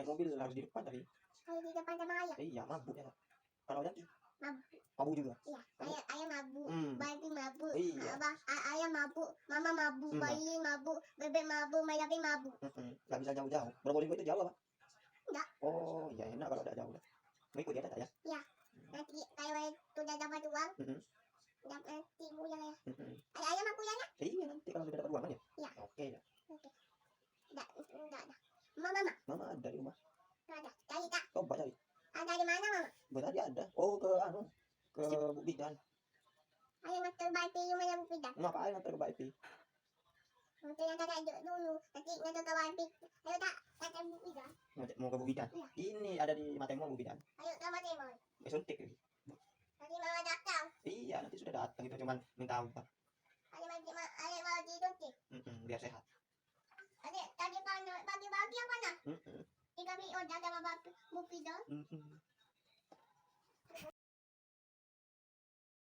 naik mobil harus di depan tapi. Kalau di depan sama ayah. Iya, mabuk ya. Kalau Jaki Mabuk. mabuk juga. Iya, ayah mabuk, Hmm. bayi mabuk, Iya. ayah mabuk, mama mabuk, bayi mabuk, bebek mabuk, Mayapi mabuk. Nggak bisa jauh-jauh. Probolinggo itu jauh apa? Enggak. Oh, ya enak kalau udah jauh. Mau ikut ya, Tata ya? Iya. Nanti kalau sudah dapat uang, nanti pulang ya. Ayah mau pulang ya? Iya, nanti kalau sudah dapat uang kan ya? Iya. Oke ya. Oke. Enggak ada. Mama. Mama ada di rumah. Enggak ada. Cari tak? Coba cari. Ada di mana mama? Tadi ada. Oh, ke Buk Bidan. Ayah nganter bayi di rumah Buk Bidan. Ngapain nganter ke bayi? Nanti nganter dulu. Nanti nganter ke bayi. Ayo tak nganter Buk Bidan. Mau ke Buk Bidan? Iya. Ini ada di Matemol Buk Bidan. Ayo ke Matemol. Suntik lagi. Nanti mama datang. Iya, nanti sudah datang itu cuman minta obat. Ayah mau disuntik. Biar sehat. Tadi pagi apa nak? 3 minggu udah sama Buk Bidan.